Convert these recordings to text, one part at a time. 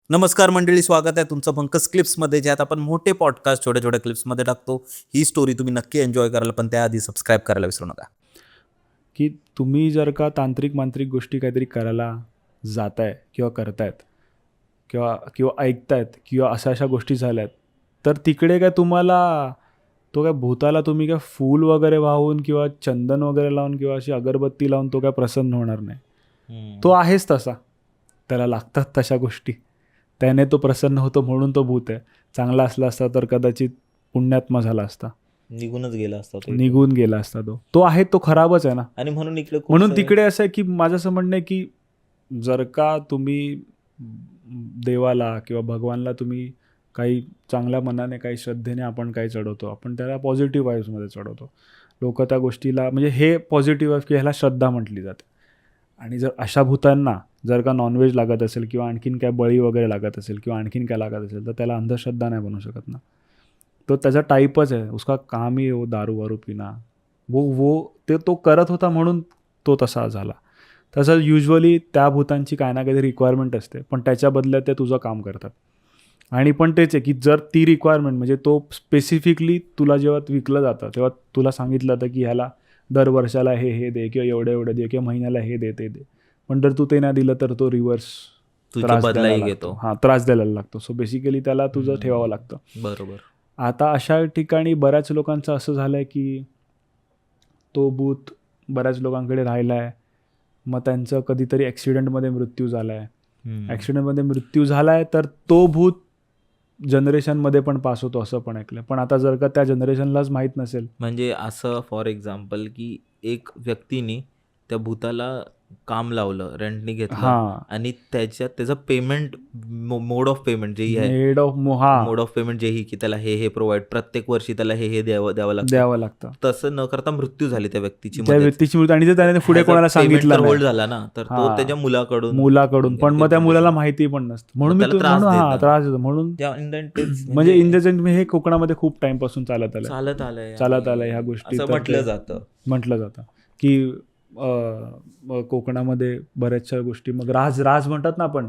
नमस्कार मंडळी, स्वागत आहे तुमचं पंकज क्लिप्समध्ये, ज्यात आपण मोठे पॉडकास्ट छोट्या छोट्या क्लिप्समध्ये टाकतो. ही स्टोरी तुम्ही नक्की एन्जॉय कराल, पण त्याआधी सबस्क्राईब करायला विसरू नका. की तुम्ही जर का तांत्रिक मांत्रिक गोष्टी काहीतरी करायला जाताय किंवा करतायत किंवा किंवा ऐकतायत किंवा अशा गोष्टी झाल्यात, तर तिकडे काय तुम्हाला तो काय भूताला तुम्ही काय फूल वगैरे वाहून किंवा चंदन वगैरे लावून किंवा अशी अगरबत्ती लावून तो काय प्रसन्न होणार नाही. तो आहेच तसा, त्याला लागतात तशा गोष्टी, त्याने तो प्रसन्न होतो म्हणून तो भूत आहे. चांगला असला असता तर कदाचित पुण्यात्मा झाला असता, निघूनच गेला असता तो. निघून गेला असता. तो आहे, तो खराबच आहे ना. आणि म्हणून इकडे म्हणून तिकडे असं आहे की माझं असं म्हणणं आहे की जर का तुम्ही देवाला किंवा भगवानला तुम्ही काही चांगल्या मनाने, काही श्रद्धेने आपण काही चढवतो, आपण त्याला पॉझिटिव्ह वाईब्समध्ये चढवतो. लोक त्या गोष्टीला, म्हणजे हे पॉझिटिव्ह वाईब्स की ह्याला श्रद्धा म्हटली जाते. आणि जर अशा भूतांना जर का नॉनव्हेज लागत असेल किंवा आणखीन काय बळी वगैरे लागत असेल किंवा आणखीन काय लागत असेल, तर त्याला अंधश्रद्धा नाही बनवू शकत ना. तो त्याचा टाईपच आहे, उसका काम ही वो दारू वारू पिना, तो करत होता म्हणून तो तसा झाला. तसं युजली त्या भूतांची काय ना काहीतरी रिक्वायरमेंट असते, पण त्याच्या बदल्यात ते तुझं काम करतात. आणि पण तेच आहे की जर ती रिक्वायरमेंट, म्हणजे तो स्पेसिफिकली तुला जेव्हा विकलं जातं तेव्हा तुला सांगितलं जातं की ह्याला दर वर्षाला हे दे किंवा एवढं दे किंवा महिन्याला हे दे ते दे, पण जर तू ते नाही दिलं तर तो रिव्हर्स त्रास द्यायला लागतो. त्रास द्यायला लागतो. सो बेसिकली त्याला तुझं ठेवावं लागतं. बरोबर. आता अशा ठिकाणी बऱ्याच लोकांचं असं झालं आहे की तो भूत बऱ्याच लोकांकडे राहिला आहे. मग त्यांचं कधीतरी ॲक्सिडेंटमध्ये मृत्यू झाला आहे. ॲक्सिडेंटमध्ये मृत्यू झाला आहे तर तो भूत जनरेशनमध्ये पण पास होतो असं पण ऐकलं. पण आता जर का त्या जनरेशनलाच माहीत नसेल, म्हणजे असं फॉर एक्झाम्पल की एक व्यक्तीने त्या भूताला काम लावलं, रेंटनी घेतलं, आणि त्याचं पेमेंट, मोड ऑफ पेमेंट जेही आहे, मोड ऑफ पेमेंट जेही की त्याला हे प्रोव्हाइड, प्रत्येक वर्षी त्याला हे द्यावं लागतं. तसं न करता मृत्यू झाली त्या व्यक्तीची मृत्यू, आणि जर त्याने पुढे कोणाला सांगितलं होल्ड झाला ना, तर तो त्याच्या मुलाकडून पण मग त्या मुलाला माहिती पण नसतं, म्हणून मी त्रास देतो. म्हणून म्हणजे इंडसेंट हे कोकणामध्ये खूप टाइम पासून चालत आलंय ह्या गोष्टी. म्हटलं जातं की कोकणामध्ये बऱ्याचशा गोष्टी, मग राज म्हणतात ना आपण,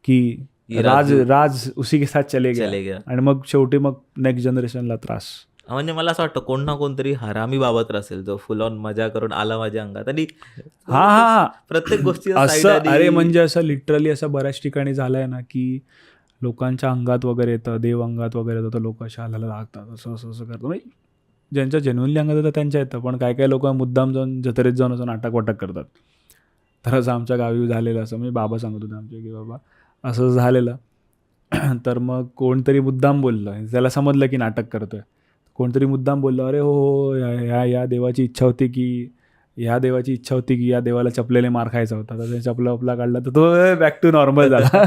की राज उसी के साथ चले गया, आणि मग शेवटी मग नेक्स्ट जनरेशनला त्रास. म्हणजे मला असं वाटतं कोण ना कोणतरी हरामी बाबत असेल जो फुल ऑन मजा करून आला माझ्या अंगात, आणि प्रत्येक गोष्टी असं, अरे म्हणजे असं लिटरली असं बऱ्याच ठिकाणी झालंय ना की लोकांच्या अंगात वगैरे येतं, देव अंगात वगैरे येतं, तर लोक शालाला लागतात, असं करतात. ज्यांच्या जेन्युइनली अंगात येतं त्यांच्या येतं, पण काय लोक मुद्दाम जाऊन जत्रेत जाऊन असं नाटक वाटक करतात. तर असं आमच्या गावी झालेलं, असं म्हणजे बाबा सांगत होते आमचे की बाबा असं झालेलं. तर मग कोणतरी मुद्दाम बोललं, त्याला समजलं की नाटक करतोय. कोणतरी मुद्दाम बोललं, अरे हो या देवाची इच्छा होती की या देवाला चपलेले मार खायचा होता, तर चपला काढला तर तो बॅक टू नॉर्मल झाला.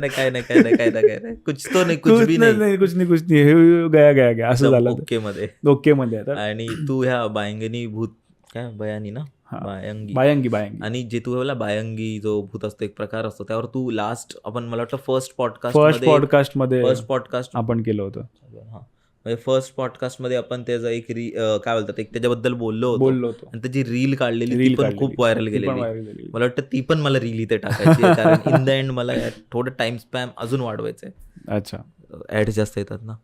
काय नाही कुछ नाही हे गया असं झालं ओके मध्ये. आणि तू ह्या बायंगिनी भूत, काय बयानी ना, बायंगी, आणि जे तू बायंगी जो भूत असतो, एक प्रकार असतो, त्यावर तू लास्ट आपण, मला वाटतं फर्स्ट पॉडकास्ट आपण केलं होतं. म्हणजे फर्स्ट पॉडकास्टमध्ये आपण त्याचा एक काय बोलतात, एक त्याच्याबद्दल बोललो होतो, आणि त्याची रील काढलेली, ती पण खूप व्हायरल गेलेली. मला वाटतं ती पण मला रील इथे टाकायची, कारण इन द एंड मला थोडं टाइम स्पॅम अजून वाढवायचंय. अच्छा, ऍड जास्त येतात ना.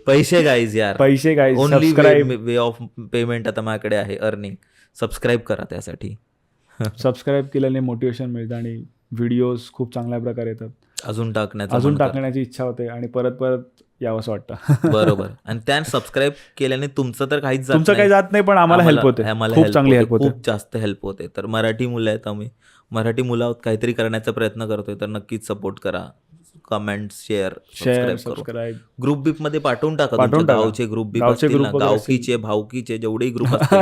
पैसे guys, only way of payment आता माझ्याकडे आहे, अर्निंग. सबस्क्राईब करा, त्यासाठी सबस्क्राईब केल्याने मोटिवेशन मिळतं आणि व्हिडिओज खूप चांगल्या प्रकारे येतात. अजून टाकण्याची इच्छा होते आणि परत यावंसं वाटतं. बरोबर. आणि त्या सबस्क्राईब केल्याने तुमचं तर काही जात नाही, पण आम्हाला हेल्प होते, खूप जास्त हेल्प होते. तर मराठी मुलं आहेत, आम्ही मराठी मुलं काहीतरी करण्याचा प्रयत्न करतोय, तर नक्कीच सपोर्ट करा, कमेंट, शेअर, सबस्क्राईब. ग्रुप बीप मध्ये पाठवून टाका, गावचे ग्रुप बीप असतील ना, गावकीचे, भावकीचे, जेवढेही ग्रुप असतील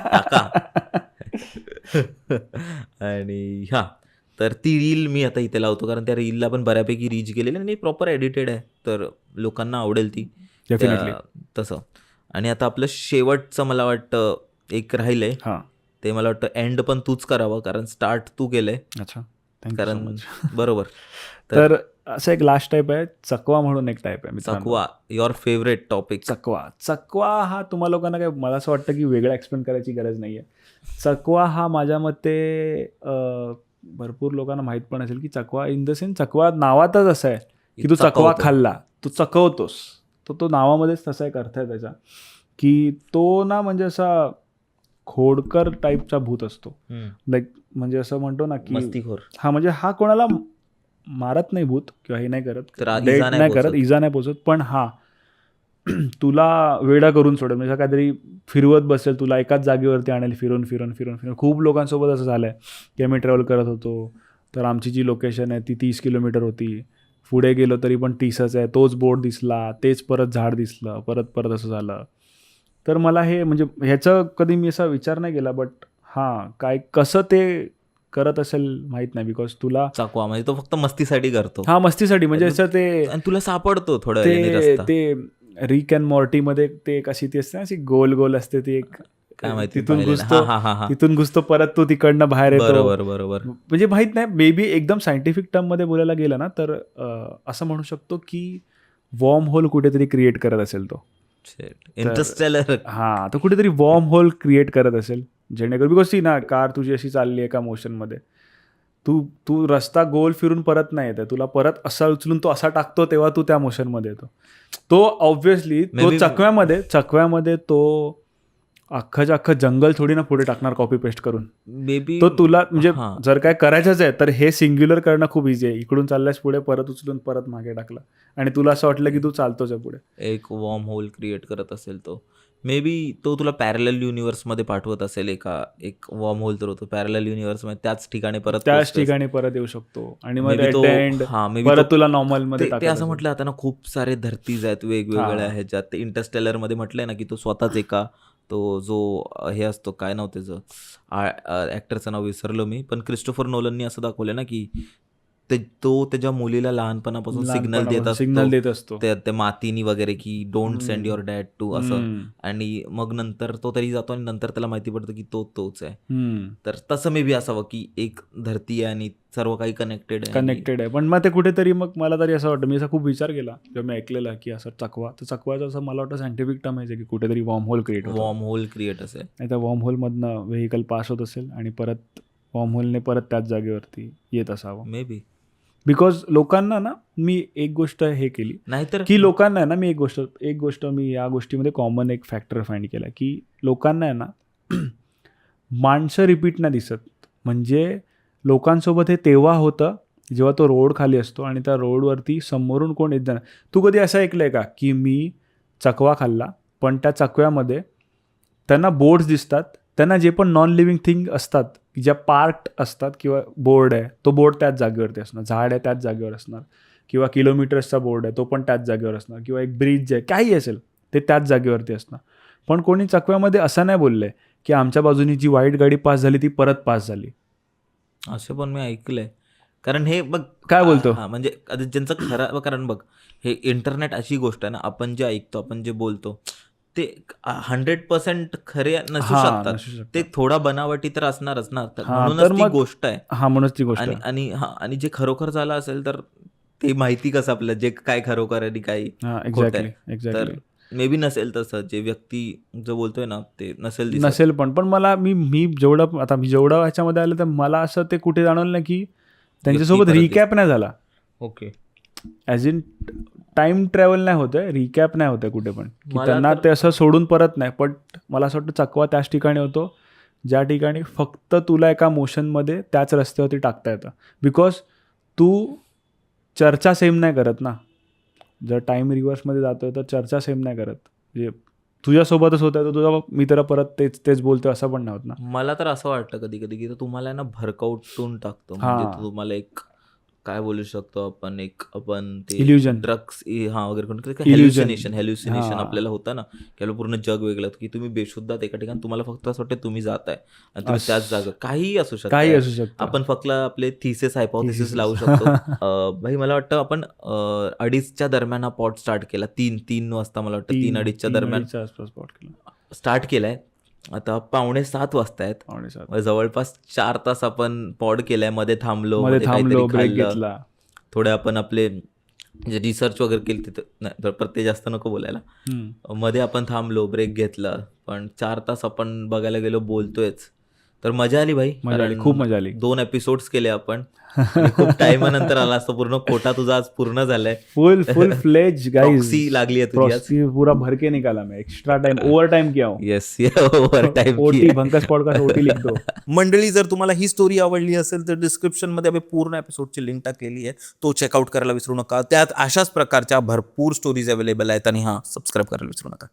टाका. आणि तर ती रील मी आता इथे लावतो, कारण त्या रीलला पण बऱ्यापैकी रीच गेलेली आणि प्रॉपर एडिटेड आहे, तर लोकांना आवडेल ती तसं. आणि आता आपलं शेवटचं मला वाटतं एक राहिलंय, ते मला वाटतं एंड पण तूच करावं, कारण स्टार्ट तू केलंय. अच्छा, कारण बरोबर. तर असं एक लास्ट टाईप आहे, चकवा म्हणून एक टाईप आहे. चकवा, युअर फेवरेट टॉपिक. चकवा हा तुम्हा लोकांना काय, मला असं वाटतं की वेगळं एक्सप्लेन करायची गरज नाही आहे. चकवा हा माझ्या मते भरपूर लोकांना माहीत पण असेल की चकवा इन द सेन्स चकवा नावातच असं आहे की तू चकवा चकवतो. खाल्ला, तू चकवतोस. तो नावामध्येच तसा एक अर्थ आहे त्याचा, की तो ना म्हणजे असा खोडकर टाईपचा भूत असतो. लाईक म्हणजे असं म्हणतो ना की मस्तीखोर. हा म्हणजे हा कोणाला मारत नाही भूत किंवा हे नाही करत, तर डेट इजा नाही करत, पोचत. इजा नाही पोचत, पण हा तुला वेडा करून सोडेल. म्हणजे काहीतरी फिरवत बसेल, तुला एकाच जागेवरती आणेल फिरून फिरून फिरून फिरून. खूप लोकांसोबत असं झालं आहे की आम्ही ट्रॅव्हल करत होतो, तर आमची जी लोकेशन आहे ती 30 किलोमीटर होती. पुढे गेलो तरी पण 30च आहे. तोच बोर्ड दिसला, तेच परत झाड दिसलं, परत परत असं झालं. तर मला हे म्हणजे ह्याचं कधी मी असा विचार नाही केला, बट हां काय कसं ते करत असेल माहीत नाही. बिकॉज तुला चकवा म्हणजे तो फक्त मस्तीसाठी करतो. हा मस्तीसाठी म्हणजे असं ते आणि तुला सापडतो थोड्या वेळाने ते रस्ता. ते रिक अँड मॉर्टीमध्ये ते एक अशी ती असते ना, अशी गोल गोल असते ती एक, काय माहिती तिथून पाहिलेलं. घुसतो, हा हा हा. तिथून घुसतो परत तो तिकडनं बाहेर येतो. बरोबर बरोबर. म्हणजे माहित नाही, मे बी एकदम सायंटिफिक टर्ममध्ये बोलायला गेलं ना तर असं म्हणू शकतो की वॉर्म होल कुठेतरी क्रिएट करत असेल तो. इंटरस्टेलर. हां, तो कुठेतरी वॉर्म होल क्रिएट करत असेल, जेणेकरून बिकॉज ती ना कार तुझी अशी चालली आहे एका मोशनमध्ये, तू रस्ता गोल फिरून परत नाही येत, तुला परत असा उचलून तो असा टाकतो तेव्हा तू त्या मोशनमध्ये येतो. तो ऑब्व्हियसली तो चकव्यामध्ये तो अख्खंच्या अख्खं जंगल थोडी ना पुढे टाकणार कॉपी पेस्ट करून. मे बी तो तुला म्हणजे जर काय करायचंच आहे तर हे सिंग्युलर करणं खूप इझी आहे. इकडून चालल्यास पुढे परत उचलून परत मागे टाकला आणि तुला असं वाटलं की तू चालतोच आहे पुढे. एक वॉर्म होल क्रिएट करत असेल तो. मे बी तो तुला पॅरलल युनिव्हर्समध्ये पाठवत असेल. एक वॉर्म होल तर होतो पॅरलल युनिव्हर्समध्ये, त्याच ठिकाणी परत येऊ शकतो आणि मग परत तुला नॉर्मल मध्ये ते असं म्हटलं आता ना, खूप सारे धर्तीज आहेत वेगवेगळ्या ह्याच्यात. ते इंटरस्टेलर मध्ये म्हटलंय ना की तो स्वतःच एका तो जो हे असतो, काय नाव त्याचं ऍक्टरचं नाव विसरलो मी, पण क्रिस्टोफर नोलननी असं दाखवलं ना की तो त्याच्या मुलीला लहानपणापासून सिग्नल देत असतो त्या मातीनी वगैरे की don't send your dad to असं. आणि मग नंतर तो तरी जातो आणि नंतर त्याला माहिती पडतं की तोच आहे. तर तसं मे बी असावं की एक धरती आहे आणि सर्व काही कनेक्टेड आहे. पण मग ते कुठेतरी मग मला तरी असं वाटतं, मी असा खूप विचार केला किंवा मी ऐकलेला की असं चकवाचं असं मला वाटतं सायंटिफिक टर्म आहे की कुठेतरी वॉर्म होल क्रिएट असेल. नाही त्या वॉर्म होलमधनं व्हेकल पास होत असेल आणि परत वॉर्म होलने परत त्याच जागेवरती येत असावं मे बी. बिकॉज लोकांना ना मी एक गोष्ट हे केली नाहीतर की लोकांना आहे ना, मी एक गोष्ट मी या गोष्टीमध्ये कॉमन एक फॅक्टर फाइंड केला की लोकांना आहे ना माणसं रिपीट नाही दिसत. म्हणजे लोकांसोबत हे तेव्हा होतं जेव्हा तो रोड खाली असतो आणि त्या रोडवरती समोरून कोण येत जाणार. तू कधी असं ऐकलंय का की मी चकवा खाल्ला पण त्या चकव्यामध्ये त्यांना बोर्ड्स दिसतात, त्यांना जे पण नॉन लिव्हिंग थिंग असतात ज्या पार्ट असतात किंवा बोर्ड आहे तो बोर्ड त्याच जागेवरती असणार, झाड आहे त्याच जागेवर असणार, किंवा किलोमीटर्सचा बोर्ड आहे तो पण त्याच जागेवर असणार, किंवा एक ब्रिज आहे काही असेल ते त्याच जागेवरती असणार. पण कोणी चकव्यामध्ये असं नाही बोललंय की आमच्या बाजूनी जी वाईट गाडी पास झाली ती परत पास झाली. असं पण मी ऐकलंय. कारण हे बघ काय बोलतो म्हणजे ज्यांचं खरं, कारण बघ हे इंटरनेट अशी गोष्ट आहे ना, आपण जे ऐकतो आपण जे बोलतो ते 100% खरे नसू शकतात. ते थोडा बनावटी तर असणारच ना, म्हणूनच ती गोष्ट आहे. आणि जे खरोखर झालं असेल तर ते माहिती कसं आपलं जे काय खरोखर आहे काय खोटं आहे. तर मे बी नसेल तसं, जे व्यक्ती जो बोलतोय ना ते नसेल पण मला मी जेवढं ह्याच्यामध्ये आलं तर मला असं ते कुठे जाणवलं ना की त्यांच्यासोबत रिकॅप नाही झाला. Okay, as in time travel नाही होतंय, रिकॅप नाही होतंय कुठे पण, की त्यांना ते असं सोडून परत नाही. पण मला असं वाटतं चकवा त्याच ठिकाणी होतो ज्या ठिकाणी फक्त तुला एका मोशनमध्ये त्याच रस्त्यावरती टाकता येतं. बिकॉज तू चर्चा सेम नाही करत ना, जर टाइम रिव्हर्समध्ये जातोय तर चर्चा सेम नाही करत. म्हणजे तुझ्यासोबतच होतं तर तुझा मित्र परत तेच बोलतोय असं पण नाही होत ना. मला तर असं वाटतं कधी कधी की तुम्हाला ना भरकावून टाकतो. म्हणजे तुम्हाला एक काय बोलू शकतो आपण ते ड्रग्स वगैरे हॅल्युसिनेशन आपल्याला होतं ना, की पूर्ण जग वेगळं की तुम्ही बेशुद्धात एका ठिकाणी तुम्हाला फक्त असं वाटतं तुम्ही जाताय आणि तुम्ही त्याच जागा काहीही असू शकतं. आपण फक्त आपले थिसिस हायपोथेसिस लावू शकतो. भाई मला वाटतं आपण 2:30च्या दरम्यान हा पॉड स्टार्ट केला. 3 वाजता मला वाटतं 3-2:30च्या दरम्यान स्टार्ट केलाय. आता 6:45 वाजता आहेत. जवळपास 4 तास आपण पॉड केलाय. मध्ये थांबलो, ब्रेक घेतला, थोडे आपण आपले रिसर्च वगैरे केली तिथं. नाही प्रत्येक जास्त नको बोलायला. मध्ये आपण थांबलो, ब्रेक घेतला, पण 4 तास आपण बघायला गेलो बोलतोयच. तर मजा आली भाई, मजा आली, खूप मजा आली. 2 एपिसोड्स केले आपण. खूप टाइमानंतर आला असतो, पूर्ण कोटा तुझा आज पूर्ण झालाय. फुल फ्लेज गाइस, प्रॉक्सी लागली आहे तुझी आज. पूरा भर के निकाला मैं, एक्स्ट्रा टाइम, ओव्हर टाइम किया हूं. Yes, overtime. OT Bhankas podcast ओटी लिख दो. मंडळी, जर तुम्हाला ही स्टोरी आवडली असेल तर डिस्क्रिप्शन मध्ये आम्ही पूर्ण एपिसोडची लिंक टाकलेली आहे, तो चेकआउट करायला विसरू नका. त्यात अशाच प्रकारच्या भरपूर स्टोरीज अवेलेबल आहेत. आणि सबस्क्राईब करायला विसरू नका.